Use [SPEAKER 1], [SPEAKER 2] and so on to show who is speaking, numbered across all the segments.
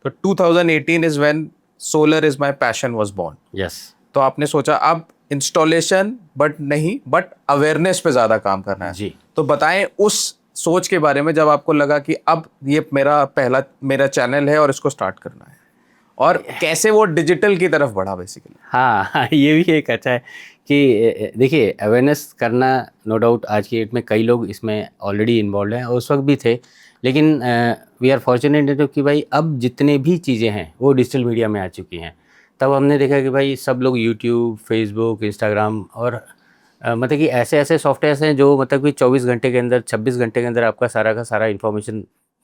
[SPEAKER 1] तो 2018 is when solar is my passion was born.
[SPEAKER 2] Yes.
[SPEAKER 1] तो आपने सोचा अब इंस्टॉलेशन बट अवेयरनेस पे ज्यादा काम करना है।
[SPEAKER 2] जी।
[SPEAKER 1] तो बताएं उस सोच के बारे में जब आपको लगा कि अब ये मेरा चैनल है और इसको स्टार्ट करना है, और कैसे वो डिजिटल की तरफ बढ़ा बेसिकली।
[SPEAKER 2] हाँ हाँ, ये भी एक अच्छा है कि देखिए अवेयरनेस करना, नो डाउट आज की डेट में कई लोग इसमें ऑलरेडी इन्वॉल्व हैं और उस वक्त भी थे, लेकिन वी आर फॉर्चुनेट कि भाई अब जितने भी चीज़ें हैं वो डिजिटल मीडिया में आ चुकी हैं। तब हमने देखा कि भाई सब लोग यूट्यूब, फेसबुक, इंस्टाग्राम और मतलब कि ऐसे ऐसे सॉफ्टवेयर्स हैं जो मतलब कि 24 घंटे के अंदर, 26 घंटे के अंदर आपका सारा का सारा इन्फॉर्मेशन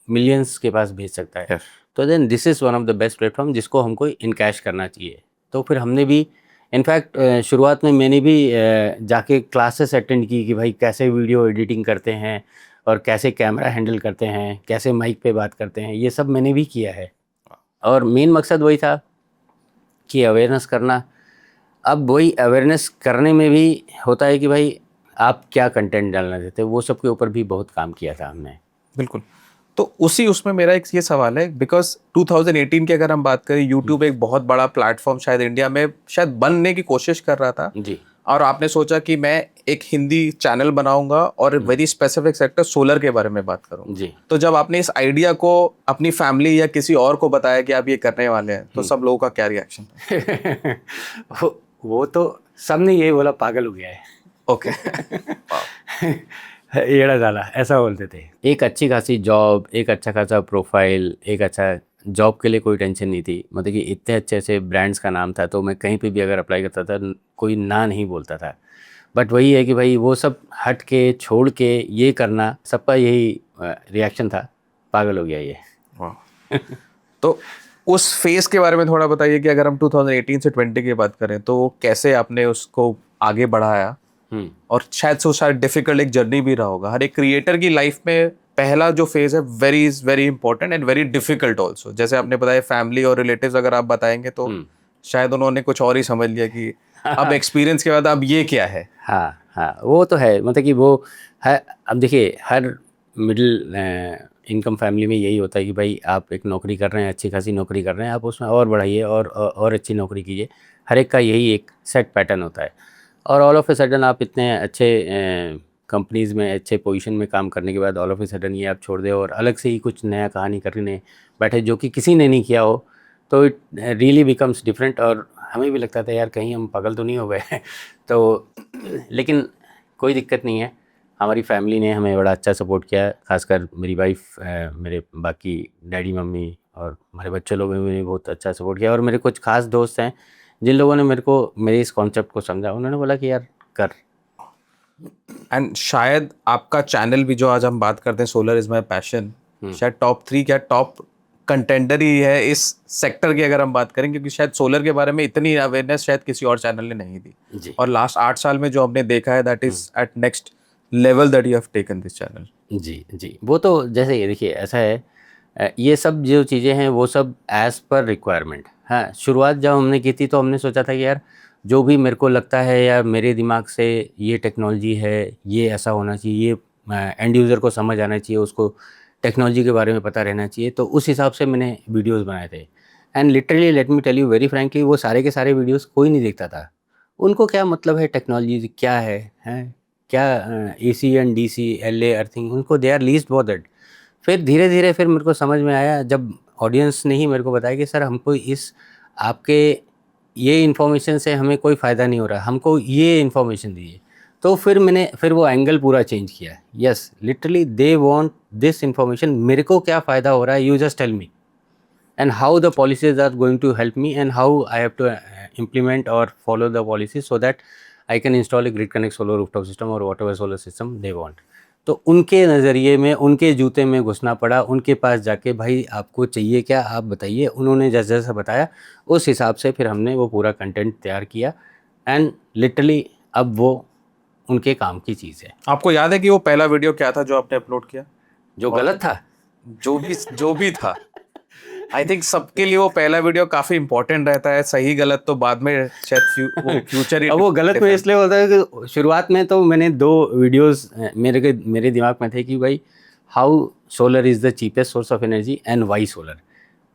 [SPEAKER 2] मिलियंस के पास भेज सकता है।
[SPEAKER 1] Yes.
[SPEAKER 2] तो then this is one of the best platform जिसको हमको इनकैश करना चाहिए। तो फिर हमने भी इनफैक्ट शुरुआत में मैंने भी जाके क्लासेस अटेंड की कि भाई कैसे वीडियो एडिटिंग करते हैं और कैसे कैमरा हैंडल करते हैं, कैसे माइक पे बात करते हैं, ये सब मैंने भी किया है। और मेन मकसद वही था कि अवेयरनेस करना। अब वही अवेयरनेस करने में भी होता है कि भाई आप क्या कंटेंट डालना चाहते हो, वो सब के ऊपर भी बहुत काम किया था हमने।
[SPEAKER 1] बिल्कुल। तो उसी उसमें मेरा एक ये सवाल है, बिकॉज 2018 की अगर हम बात करें, यूट्यूब एक बहुत बड़ा प्लेटफॉर्म शायद इंडिया में शायद बनने की कोशिश कर रहा था।
[SPEAKER 2] जी।
[SPEAKER 1] और आपने सोचा कि मैं एक हिंदी चैनल बनाऊंगा और वेरी स्पेसिफिक सेक्टर सोलर के बारे में बात करूंगा।
[SPEAKER 2] जी।
[SPEAKER 1] तो जब आपने इस आइडिया को अपनी फैमिली या किसी और को बताया कि आप ये करने वाले हैं, तो सब लोगों का क्या रिएक्शन था?
[SPEAKER 2] वो तो सबने यही बोला, पागल हो गया है।
[SPEAKER 1] ओके।
[SPEAKER 2] येड़ा डाला, ऐसा बोलते थे। एक अच्छी खासी जॉब, एक अच्छा खासा प्रोफाइल, एक अच्छा जॉब के लिए कोई टेंशन नहीं थी। मतलब कि इतने अच्छे अच्छे ब्रांड्स का नाम था, तो मैं कहीं पे भी अगर अप्लाई करता था कोई ना नहीं बोलता था। बट वही है कि भाई वो सब हट के छोड़ के ये करना, सबका यही रिएक्शन था, पागल हो गया ये।
[SPEAKER 1] तो उस फेज के बारे में थोड़ा बताइए कि अगर हम 2018 से 20 की बात करें तो कैसे आपने उसको आगे बढ़ाया। और शायद डिफिकल्ट एक जर्नी भी रहा होगा। हर एक क्रिएटर की लाइफ में पहला जो फेज है very important and very difficult also. जैसे आपने बताया फैमिली और रिलेटिव्स अगर आप बताएंगे तो शायद उन्होंने कुछ और ही समझ लिया कि अब एक्सपीरियंस के बाद अब ये क्या है।
[SPEAKER 2] हाँ हाँ, वो तो है। मतलब कि वो है। अब देखिए हर मिडिल इनकम फैमिली में यही होता है कि भाई आप एक नौकरी कर रहे हैं, अच्छी खासी नौकरी कर रहे हैं, आप उसमें और बढ़ाइए और अच्छी नौकरी कीजिए। हर एक का यही एक सेट पैटर्न होता है। और ऑल ऑफ ए सडन आप इतने अच्छे कंपनीज़ में अच्छे पोजीशन में काम करने के बाद ऑल ऑफ ए सडन ये आप छोड़ दें और अलग से ही कुछ नया कहानी करने बैठे जो कि किसी ने नहीं किया हो, तो इट रियली बिकम्स डिफरेंट। और हमें भी लगता था यार कहीं हम पागल तो नहीं हो गए। तो लेकिन कोई दिक्कत नहीं है, हमारी फैमिली ने हमें बड़ा अच्छा सपोर्ट किया, खासकर मेरी वाइफ, मेरे बाकी डैडी मम्मी और हमारे बच्चे लोगों ने भी बहुत अच्छा सपोर्ट किया। और मेरे कुछ खास दोस्त हैं जिन लोगों ने मेरे इस कॉन्सेप्ट को समझा, उन्होंने बोला कि यार कर।
[SPEAKER 1] एंड शायद आपका चैनल भी जो आज हम बात करते हैं, सोलर इज माई पैशन, शायद टॉप 3 क्या टॉप कंटेंडर ही है इस सेक्टर की अगर हम बात करें, क्योंकि शायद सोलर के बारे में इतनी अवेयरनेस शायद किसी और चैनल ने नहीं दी।
[SPEAKER 2] जी।
[SPEAKER 1] और लास्ट 8 साल में जो हमने देखा है that is at next level that you have taken this channel.
[SPEAKER 2] जी जी, वो तो जैसे ये देखिए ऐसा है, ये सब जो चीज़ें हैं वो सब एज़ पर रिक्वायरमेंट। हाँ, शुरुआत जब हमने की थी तो हमने सोचा था कि यार जो भी मेरे को लगता है या मेरे दिमाग से ये टेक्नोलॉजी है, ये ऐसा होना चाहिए, ये एंड यूज़र को समझ आना चाहिए, उसको टेक्नोलॉजी के बारे में पता रहना चाहिए, तो उस हिसाब से मैंने वीडियोज़ बनाए थे। And literally let me tell you very frankly, वो सारे के सारे वीडियोज़ कोई नहीं देखता था। उनको क्या मतलब है टेक्नोलॉजी क्या है, हैं? क्या AC and DC, LA, earthing, उनको दे आर लीस्ट बॉदर्ड। फिर धीरे-धीरे फिर मेरे को समझ में आया जब ऑडियंस ने ही मेरे को बताया कि सर हमको इस आपके ये इन्फॉर्मेशन से हमें कोई फ़ायदा नहीं हो रहा, हमको ये इन्फॉर्मेशन दीजिए। तो फिर वो एंगल पूरा चेंज किया। Yes, literally they want this information, मेरे को क्या फ़ायदा हो रहा है, you just tell me and how the policies are going to help me and how I have to implement or follow the policies so that I can install a grid connect solar rooftop system or whatever solar system they want। तो उनके नज़रिए में, उनके जूते में घुसना पड़ा, उनके पास जाके भाई आपको चाहिए क्या, आप बताइए। उन्होंने जैसा जैसा बताया उस हिसाब से फिर हमने वो पूरा कंटेंट तैयार किया एंड लिटरली अब वो उनके काम की चीज़ है।
[SPEAKER 1] आपको याद है कि वो पहला वीडियो क्या था जो आपने अपलोड किया?
[SPEAKER 2] जो गलत था,
[SPEAKER 1] जो भी था, आई थिंक सबके लिए वो पहला वीडियो काफी इंपॉर्टेंट रहता है। सही गलत तो बाद में शायद फ्यूचर ही।
[SPEAKER 2] अब वो गलत में इसलिए होता है कि शुरुआत में तो मैंने 2 वीडियोस मेरे दिमाग में थे कि भाई how solar is the cheapest source of energy and why solar.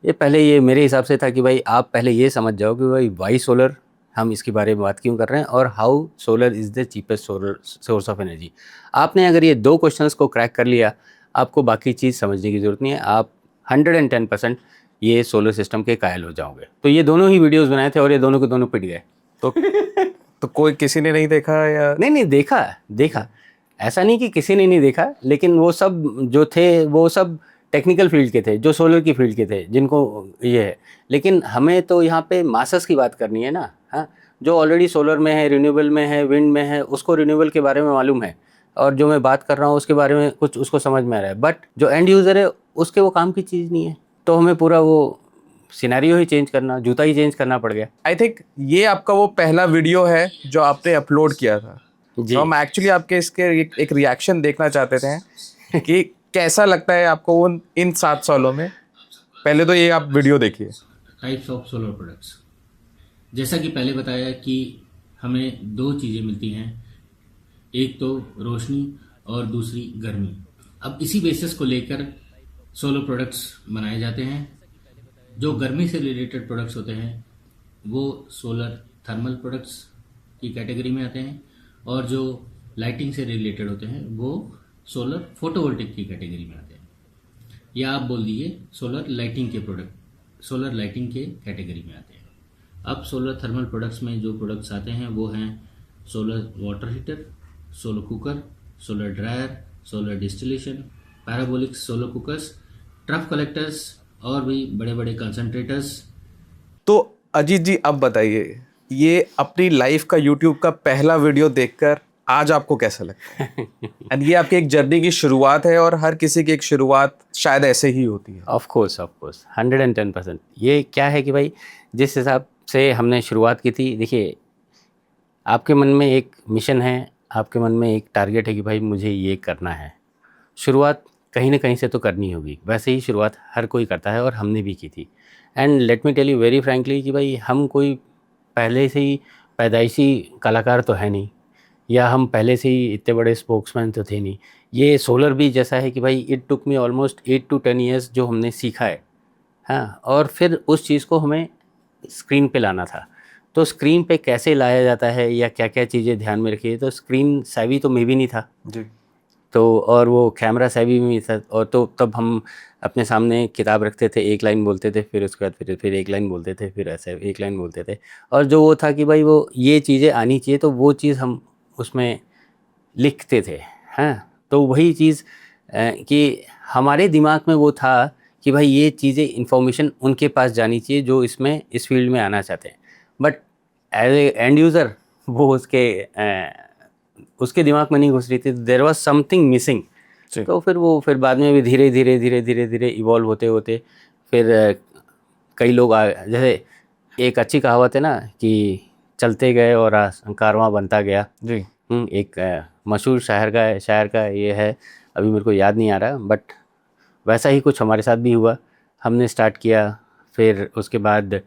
[SPEAKER 2] ये पहले ये मेरे हिसाब से था कि भाई आप पहले ये समझ जाओ कि भाई वाई सोलर, हम इसके बारे में बात क्यों कर रहे हैं, और how solar is the cheapest solar source of energy. आपने अगर ये 2 क्वेश्चंस को क्रैक कर लिया, आपको बाकी चीज़ समझने की ज़रूरत नहीं है, आप 110% ये सोलर सिस्टम के कायल हो जाओगे। तो ये दोनों ही वीडियोस बनाए थे और ये दोनों के दोनों पिट गए।
[SPEAKER 1] तो कोई किसी ने नहीं देखा या?
[SPEAKER 2] नहीं देखा, ऐसा नहीं कि किसी ने नहीं देखा, लेकिन वो सब जो थे वो सब टेक्निकल फील्ड के थे, जो सोलर की फील्ड के थे, जिनको ये है। लेकिन हमें तो यहाँ पे मासेस की बात करनी है ना, हाँ, जो ऑलरेडी सोलर में है, रिन्यूएबल में है, विंड में है, उसको रिन्यूएबल के बारे में मालूम है, और जो मैं बात कर रहा हूँ उसके बारे में कुछ उसको समझ में आ रहा है, बट जो एंड यूज़र है उसके वो काम की चीज़ नहीं है, तो हमें पूरा वो सिनेरियो ही चेंज करना, जूता ही चेंज करना पड़ गया।
[SPEAKER 1] आई थिंक ये आपका वो पहला वीडियो है जो आपने अपलोड किया था।
[SPEAKER 2] जी।
[SPEAKER 1] तो हम एक्चुअली आपके इसके एक रिएक्शन देखना चाहते थे कि कैसा लगता है आपको उन इन 7 सालों में। पहले तो ये आप वीडियो देखिए।
[SPEAKER 3] टाइप्स ऑफ सोलर प्रोडक्ट्स, जैसा कि पहले बताया कि हमें 2 चीज़ें मिलती हैं, एक तो रोशनी और दूसरी गर्मी। अब इसी बेसिस को लेकर सोलर प्रोडक्ट्स बनाए जाते हैं। जो गर्मी से रिलेटेड प्रोडक्ट्स होते हैं वो सोलर थर्मल प्रोडक्ट्स की कैटेगरी में आते हैं, और जो लाइटिंग से रिलेटेड होते हैं वो सोलर फोटोवोल्टिक की कैटेगरी में आते हैं, या आप बोल दीजिए सोलर लाइटिंग के प्रोडक्ट सोलर लाइटिंग के कैटेगरी में आते हैं। अब सोलर थर्मल प्रोडक्ट्स में जो प्रोडक्ट्स आते हैं वो हैं solar water heater, solar cooker, solar dryer, solar distillation, parabolic solar cookers, trough collectors और भी बड़े बड़े कंसंट्रेटर्स।
[SPEAKER 1] तो अजीत जी अब बताइए, ये अपनी लाइफ का यूट्यूब का पहला वीडियो देखकर आज आपको कैसा लगता है? एंड ये आपकी एक जर्नी की शुरुआत है, और हर किसी की एक शुरुआत शायद ऐसे ही होती है।
[SPEAKER 2] Of course 110%। ये क्या है कि भाई जिस हिसाब से हमने शुरुआत की थी, देखिए आपके मन में एक मिशन है, आपके मन में एक टारगेट है कि भाई मुझे ये करना है, शुरुआत कहीं ना कहीं से तो करनी होगी। वैसे ही शुरुआत हर कोई करता है और हमने भी की थी। And let me tell you very frankly कि भाई हम कोई पहले से ही पैदाइशी कलाकार तो है नहीं, या हम पहले से ही इतने बड़े स्पोक्समैन तो थे नहीं। ये सोलर भी जैसा है कि भाई it took me almost 8 to 10 years जो हमने सीखा है, हाँ, और फिर उस चीज़ को हमें स्क्रीन पे लाना था। तो स्क्रीन पे कैसे लाया जाता है या क्या क्या चीज़ें ध्यान में रखिए, तो स्क्रीन सेवी तो मैं भी नहीं था
[SPEAKER 1] जी।
[SPEAKER 2] तो, और वो कैमरा सेवी भी नहीं था, और तो तब हम अपने सामने किताब रखते थे, एक लाइन बोलते थे, फिर उसके बाद फिर एक लाइन बोलते थे, फिर ऐसे एक लाइन बोलते थे, और जो वो था कि भाई वो ये चीज़ें आनी चाहिए तो वो चीज़ हम उसमें लिखते थे, हैं। तो वही चीज़ कि हमारे दिमाग में वो था कि भाई ये चीज़ें इन्फॉर्मेशन उनके पास जानी चाहिए जो इसमें इस फील्ड में आना चाहते हैं, but as a end user वो उसके दिमाग में नहीं घुस रही थी। There was something missing. तो फिर बाद में भी धीरे धीरे इवॉल्व होते होते फिर कई लोग जैसे एक अच्छी कहावत है ना कि चलते गए और कारवां बनता गया।
[SPEAKER 1] जी।
[SPEAKER 2] एक मशहूर शायर का ये है, अभी मेरे को याद नहीं आ रहा, बट वैसा ही कुछ हमारे साथ भी हुआ। हमने स्टार्ट किया, फिर उसके बाद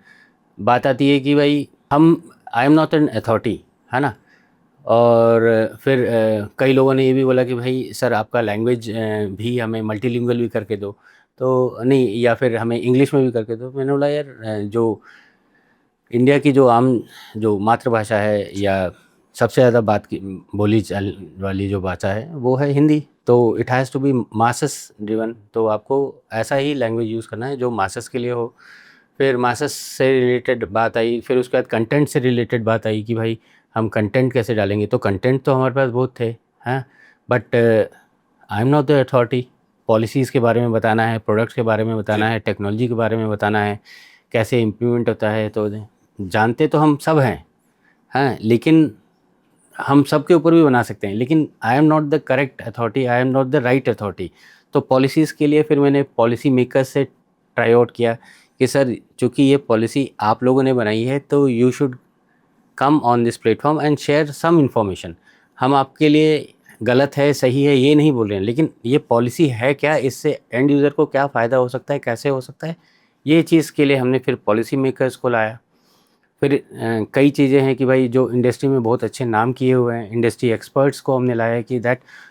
[SPEAKER 2] बात आती है कि भाई आई एम नॉट एन अथॉरिटी, है ना। और फिर कई लोगों ने ये भी बोला कि भाई सर आपका लैंग्वेज भी हमें मल्टीलिंगुअल भी करके दो, तो नहीं, या फिर हमें इंग्लिश में भी करके दो। मैंने बोला यार जो इंडिया की जो आम जो मातृभाषा है या सबसे ज़्यादा बात की बोली वाली जो भाषा है वो है हिंदी, तो it has to be masses driven. तो आपको ऐसा ही लैंग्वेज यूज़ करना है जो मासेस के लिए हो। फिर मासेस से रिलेटेड बात आई, फिर उसके बाद कंटेंट से रिलेटेड बात आई कि भाई हम कंटेंट कैसे डालेंगे। तो कंटेंट तो हमारे पास बहुत थे, हैं, but I am not the authority. Policies के बारे में बताना है, प्रोडक्ट्स के बारे में बताना है, टेक्नोलॉजी के बारे में बताना है, कैसे इम्प्लीमेंट होता है। तो जानते तो हम सब हैं, हाँ, लेकिन हम सब के ऊपर भी बना सकते हैं, लेकिन आई am not the correct authority, I am not the right authority. तो पॉलिसीज़ के लिए फिर मैंने पॉलिसी मेकर्स से ट्राई आउट किया कि सर चूँकि ये पॉलिसी आप लोगों ने बनाई है तो you should come on this platform and share some information. हम आपके लिए गलत है सही है ये नहीं बोल रहे हैं, लेकिन ये पॉलिसी है क्या, इससे एंड यूज़र को क्या फ़ायदा हो सकता है, कैसे हो सकता है, ये चीज़ के लिए हमने फिर पॉलिसी मेकर्स को लाया। फिर कई चीज़ें हैं कि भाई जो इंडस्ट्री में बहुत अच्छे नाम किए हुए हैं, इंडस्ट्री एक्सपर्ट्स को हमने लाया कि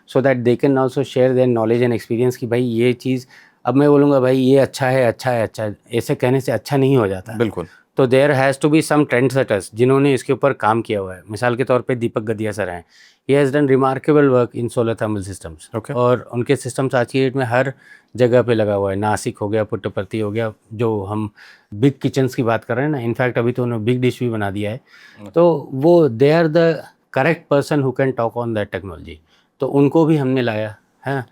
[SPEAKER 2] so that they can also share their knowledge and experience कि भाई ये चीज़ अब मैं बोलूँगा भाई ये अच्छा है, अच्छा है, अच्छा है, ऐसे कहने से अच्छा नहीं हो जाता।
[SPEAKER 1] बिल्कुल।
[SPEAKER 2] तो there has to be some trend setters जिन्होंने इसके ऊपर काम किया हुआ है। मिसाल के तौर पे दीपक गदिया सर हैं, he has done remarkable work in solar thermal systems.
[SPEAKER 1] Okay.
[SPEAKER 2] और उनके सिस्टम्स आज की डेट में हर जगह पे लगा हुआ है। नासिक हो गया, पुट्टपर्ती हो गया, जो हम बिग किचन्स की बात कर रहे हैं ना, इनफैक्ट अभी तो उन्होंने बिग डिश भी बना दिया है। तो वो they are the correct person who can talk on that technology. तो उनको भी हमने लाया है,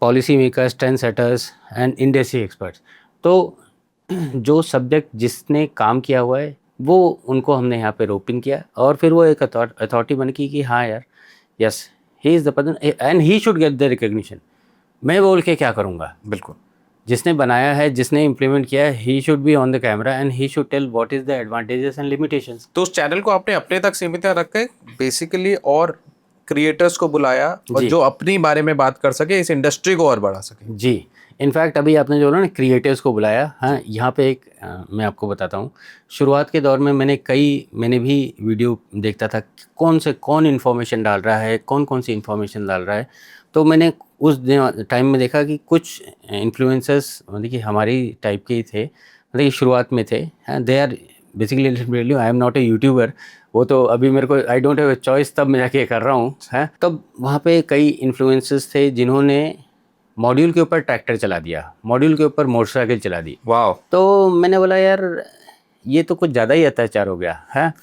[SPEAKER 2] policy makers, trend setters and industry experts. तो जो सब्जेक्ट जिसने काम किया हुआ है वो उनको हमने यहाँ पे रोपिन किया, और फिर वो एक अथॉरिटी बन गई कि हाँ यार, yes he is the person and he should get the recognition. मैं बोल के क्या करूँगा?
[SPEAKER 1] बिल्कुल।
[SPEAKER 2] जिसने बनाया है, जिसने इम्प्लीमेंट किया है, he should be on the camera and he should tell what is the advantages and limitations.
[SPEAKER 1] तो उस चैनल को आपने अपने तक सीमित रख के बेसिकली और क्रिएटर्स को बुलाया और
[SPEAKER 2] जी।
[SPEAKER 1] जो अपनी बारे में बात कर सके, इस इंडस्ट्री को और बढ़ा सके।
[SPEAKER 2] जी, इनफैक्ट अभी आपने जो बोला ना क्रिएटर्स को बुलाया, हाँ, यहाँ पे एक मैं आपको बताता हूँ। शुरुआत के दौर में मैंने भी वीडियो देखता था कि कौन इन्फॉर्मेशन डाल रहा है, कौन सी इन्फॉर्मेशन डाल रहा है। तो मैंने उस टाइम में देखा कि कुछ इन्फ्लुएंसर्स मतलब कि हमारी टाइप के ही थे, मतलब कि शुरुआत में थे। हाँ, they are basically I am not a YouTuber. वो तो अभी मेरे को I don't have a choice, तब मैं जाके कर रहा हूँ। है तब वहाँ पे कई इन्फ्लुएंसर्स थे जिन्होंने मॉड्यूल के ऊपर ट्रैक्टर चला दिया, मॉड्यूल के ऊपर मोटरसाइकिल चला दी।
[SPEAKER 1] वाह।
[SPEAKER 2] तो मैंने बोला यार ये तो कुछ ज़्यादा ही अत्याचार हो गया है।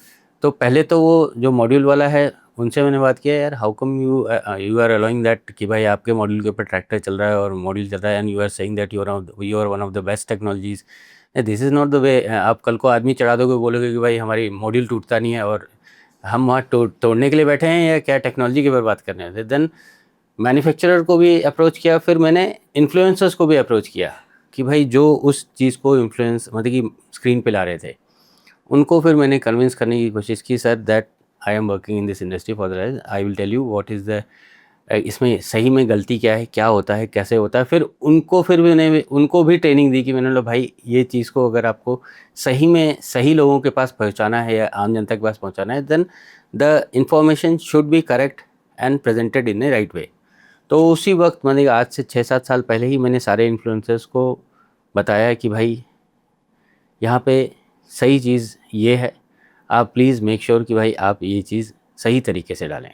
[SPEAKER 2] तो पहले तो वो जो मॉड्यूल वाला है उनसे मैंने बात किया, यार how come you are allowing that कि भाई आपके मॉड्यूल के ऊपर ट्रैक्टर चल रहा है और मॉड्यूल चल रहा है and you are saying that you are one of the best technologies. This is not the way. आप कल को आदमी चढ़ा दोगे, बोलोगे कि भाई हमारी मॉड्यूल टूटता नहीं है और हम वहाँ तोड़ने के लिए बैठे हैं या क्या टेक्नोलॉजी के ऊपर बात करने हैं। देन मैन्युफैक्चरर को भी अप्रोच किया, फिर मैंने इन्फ्लुएंसर्स को भी अप्रोच किया कि भाई जो उस चीज़ को इन्फ्लुएंस मतलब कि स्क्रीन पे ला रहे थे, उनको फिर मैंने कन्विंस करने की कोशिश की, sir that I am working in this industry for the I will tell you what is the इसमें सही में गलती क्या है, क्या होता है, कैसे होता है। फिर मैंने उनको भी ट्रेनिंग दी कि मैंने बोला भाई ये चीज़ को अगर आपको सही में सही लोगों के पास पहुंचाना है या आम जनता के पास पहुंचाना है, then the information should be correct and presented in a right way. तो उसी वक्त मैंने आज से 6-7 साल पहले ही मैंने सारे इन्फ्लुएंसर्स को बताया कि भाई यहाँ पे सही चीज़ ये है, आप प्लीज़ मेक श्योर कि भाई आप ये चीज़ सही तरीके से डालें।